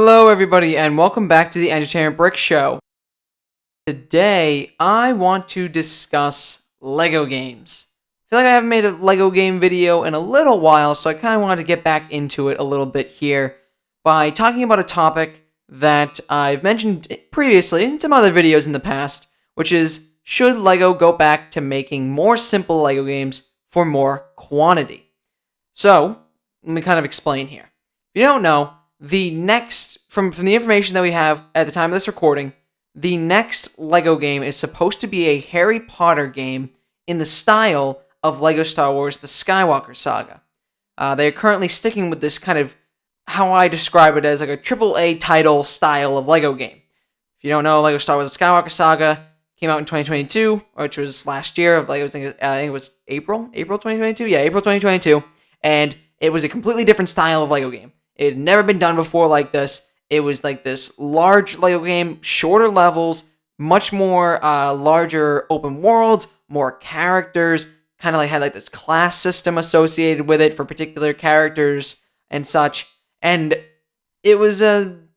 Hello everybody and welcome back to the Entertainment Brick Show. Today I want to discuss LEGO games. I feel like I haven't made a LEGO game video in a little while, so I kind of wanted to get back into it a little bit here by talking about a topic that I've mentioned previously in some other videos in the past, which is, should LEGO go back to making more simple LEGO games for more quantity? So, let me kind of explain here. If you don't know, the next, from the information that we have at the time of this recording, the next LEGO game is supposed to be a Harry Potter game in the style of LEGO Star Wars The Skywalker Saga. They are currently sticking with this kind of, how I describe it, as like a AAA title style of LEGO game. If you don't know, LEGO Star Wars The Skywalker Saga came out in 2022, which was last year. I think it was April 2022? Yeah, April 2022. And it was a completely different style of LEGO game. It had never been done before like this. It was like this large LEGO game, shorter levels, much more larger open worlds, more characters, kind of like had like this class system associated with it for particular characters and such. And it was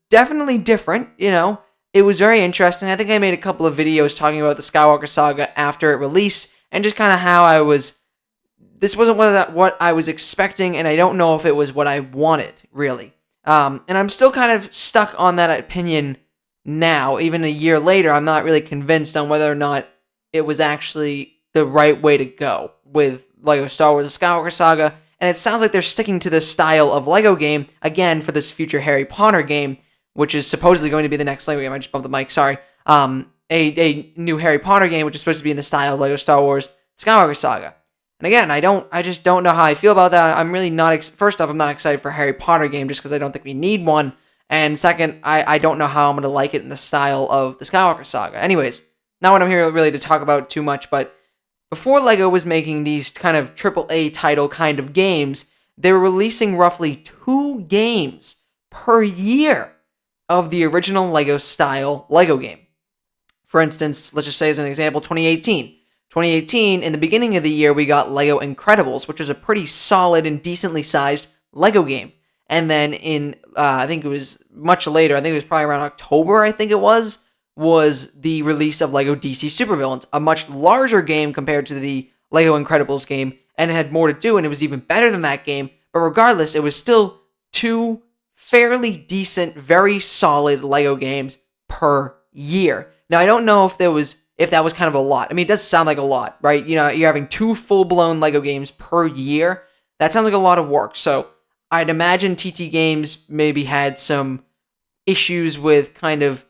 definitely different, you know. It was very interesting. I think I made a couple of videos talking about the Skywalker Saga after it released and just kind of how this wasn't what I was expecting, and I don't know if it was what I wanted, really. And I'm still kind of stuck on that opinion now. Even a year later, I'm not really convinced on whether or not it was actually the right way to go with LEGO Star Wars The Skywalker Saga. And it sounds like they're sticking to this style of LEGO game, again, for this future Harry Potter game, which is supposedly going to be the next LEGO game. I just bumped the mic, sorry. A new Harry Potter game, which is supposed to be in the style of LEGO Star Wars Skywalker Saga. And again, I just don't know how I feel about that. I'm really not, first off, I'm not excited for a Harry Potter game just because I don't think we need one. And second, I don't know how I'm going to like it in the style of the Skywalker Saga. Anyways, not what I'm here really to talk about too much, but before LEGO was making these kind of AAA title kind of games, they were releasing roughly 2 games per year of the original LEGO style LEGO game. For instance, let's just say as an example, 2018. 2018, in the beginning of the year, we got LEGO Incredibles, which was a pretty solid and decently sized LEGO game. And then in, I think it was much later, I think it was probably around October, I think it was the release of LEGO DC Supervillains, a much larger game compared to the LEGO Incredibles game, and it had more to do, and it was even better than that game. But regardless, it was still 2 fairly decent, very solid LEGO games per year. Now, I don't know if that was kind of a lot. I mean, it does sound like a lot, right? You know, you're having 2 full-blown LEGO games per year. That sounds like a lot of work. So I'd imagine TT Games maybe had some issues with kind of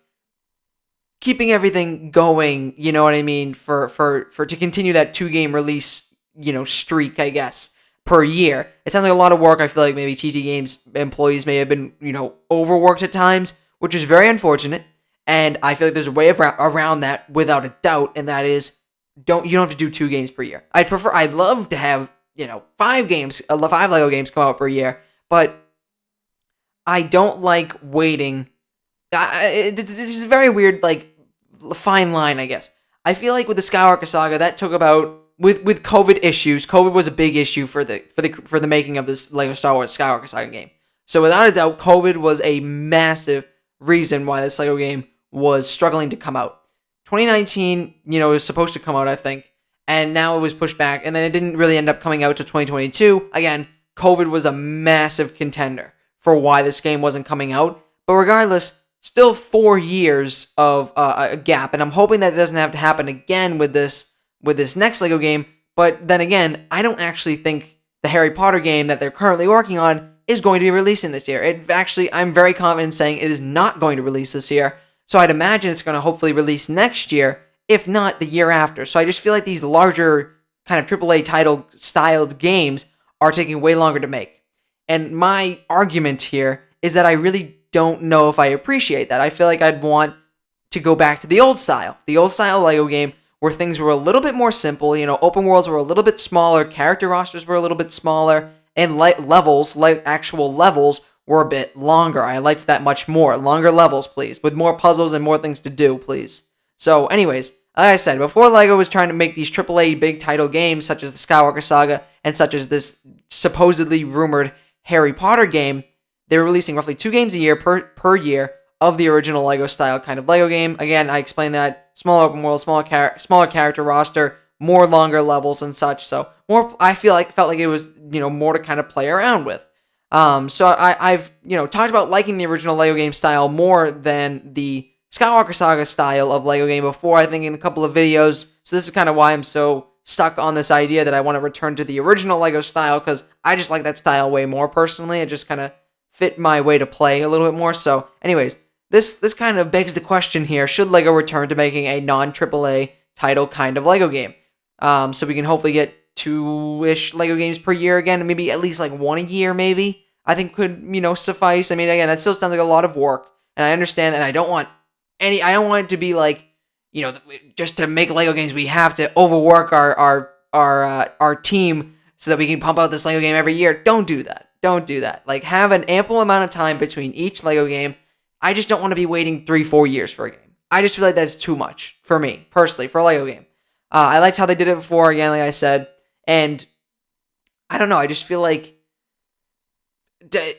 keeping everything going, you know what I mean, for to continue that 2-game release, you know, streak, I guess, per year. It sounds like a lot of work. I feel like maybe TT Games employees may have been, you know, overworked at times, which is very unfortunate. And I feel like there's a way around that without a doubt, and that is, you don't have to do 2 games per year. I'd love to have, you know, 5 LEGO games come out per year, but I don't like waiting. It's a very weird, like, fine line, I guess. I feel like with the Skywalker Saga, that took about, with COVID issues, COVID was a big issue for the making of this LEGO Star Wars Skywalker Saga game. So without a doubt, COVID was a massive reason why this LEGO game was struggling to come out. 2019, you know, it was supposed to come out, I think, and now it was pushed back, and then it didn't really end up coming out to 2022. Again, COVID was a massive contender for why this game wasn't coming out, but regardless, still 4 years of a gap, and I'm hoping that it doesn't have to happen again with this next LEGO game, but then again, I don't actually think the Harry Potter game that they're currently working on is going to be releasing this year. I'm very confident saying it is not going to release this year. So I'd imagine it's going to hopefully release next year, if not the year after. So I just feel like these larger kind of AAA title styled games are taking way longer to make. And my argument here is that I really don't know if I appreciate that. I feel like I'd want to go back to the old style LEGO game where things were a little bit more simple. You know, open worlds were a little bit smaller, character rosters were a little bit smaller, and actual levels were a bit longer. I liked that much more. Longer levels, please. With more puzzles and more things to do, please. So, anyways, like I said, before LEGO was trying to make these AAA big title games, such as the Skywalker Saga, and such as this supposedly rumored Harry Potter game, they're releasing roughly 2 games a year per year of the original Lego style kind of Lego game. Again, I explained that smaller open world, smaller character roster, more longer levels and such. So more, I felt like it was more to kind of play around with. So I've talked about liking the original Lego game style more than the Skywalker Saga style of Lego game before, I think, in a couple of videos. So this is kind of why I'm so stuck on this idea that I want to return to the original Lego style, because I just like that style way more personally. It just kind of fit my way to play a little bit more. So anyways, this kind of begs the question here: should Lego return to making a non-AAA title kind of Lego game? So we can hopefully get 2-ish Lego games per year again, maybe at least like 1 a year, maybe, I think could, suffice. I mean, again, that still sounds like a lot of work, and I understand that. I don't want it to be like, just to make Lego games, we have to overwork our team so that we can pump out this Lego game every year. Don't do that. Don't do that. Like, have an ample amount of time between each Lego game. I just don't want to be waiting 3-4 years for a game. I just feel like that's too much for me, personally, for a Lego game. I liked how they did it before, again, like I said, and I don't know, I just feel like,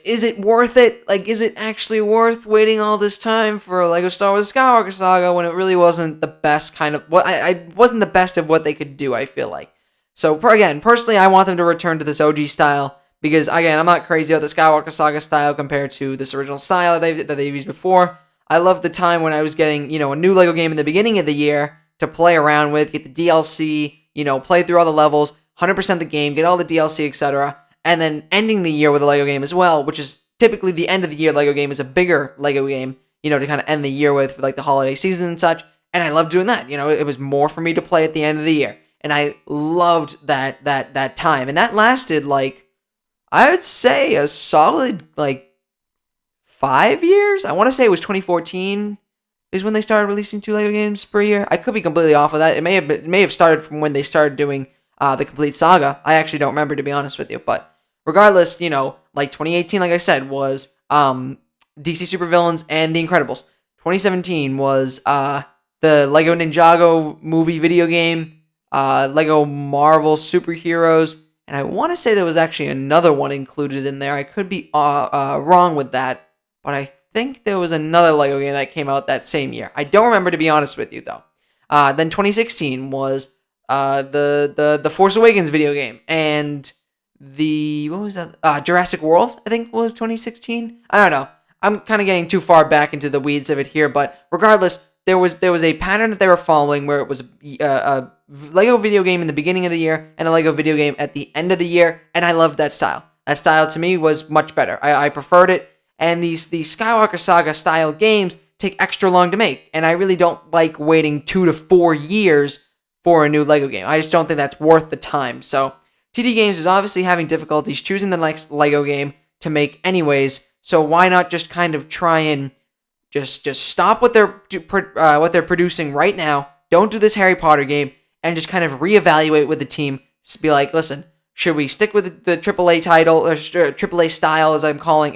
is it worth it? Like, is it actually worth waiting all this time for a Lego Star Wars Skywalker Saga when it really wasn't the best kind of, I wasn't the best of what they could do, I feel like. So, again, personally, I want them to return to this OG style, because, again, I'm not crazy about the Skywalker Saga style compared to this original style that they've used before. I love the time when I was getting, a new Lego game in the beginning of the year to play around with, get the DLC, play through all the levels, 100% the game, get all the DLC, etc., and then ending the year with a Lego game as well, which is typically the end of the year Lego game is a bigger Lego game, to kind of end the year with, like the holiday season and such, and I love doing that. It was more for me to play at the end of the year, and I loved that time, and that lasted, like, I would say a solid, like, 5 years? I want to say it was 2014 is when they started releasing 2 Lego games per year. I could be completely off of that. It may have started from when they started doing the complete saga. I actually don't remember, to be honest with you. But regardless, like 2018, like I said, was DC Supervillains and The Incredibles. 2017 was the Lego Ninjago movie video game, Lego Marvel Superheroes, and I want to say there was actually another one included in there. I could be wrong with that, but I think there was another Lego game that came out that same year. I don't remember, to be honest with you, though. Then 2016 was the Force Awakens video game, and what was that? Jurassic World, I think, was 2016. I don't know. I'm kind of getting too far back into the weeds of it here, but regardless, there was a pattern that they were following where it was a Lego video game in the beginning of the year and a Lego video game at the end of the year, and I loved that style. That style, to me, was much better. I preferred it. And these Skywalker Saga style games take extra long to make, and I really don't like waiting 2 to 4 years for a new Lego game. I just don't think that's worth the time. So TT Games is obviously having difficulties choosing the next Lego game to make anyways, so why not just kind of try and just stop what they're producing right now, don't do this Harry Potter game, and just kind of reevaluate with the team. Just be like, listen, should we stick with the AAA title, or AAA style as I'm calling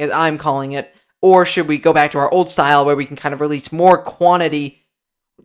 it, or should we go back to our old style where we can kind of release more quantity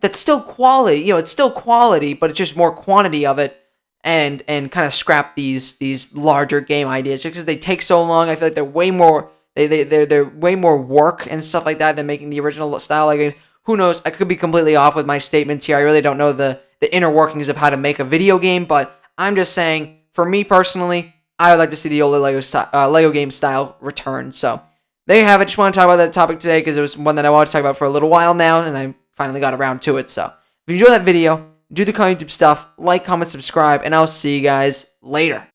that's still quality, it's still quality, but it's just more quantity of it, and kind of scrap these larger game ideas just because they take so long. I feel like they're way more they're way more work and stuff like that than making the original style Lego games. Who knows? I could be completely off with my statements here. I really don't know the inner workings of how to make a video game, but I'm just saying, for me personally, I would like to see the older Lego game style return. So there you have it. Just want to talk about that topic today because it was one that I wanted to talk about for a little while now, and I finally got around to it. So if you enjoyed that video, do the YouTube stuff, like, comment, subscribe, and I'll see you guys later.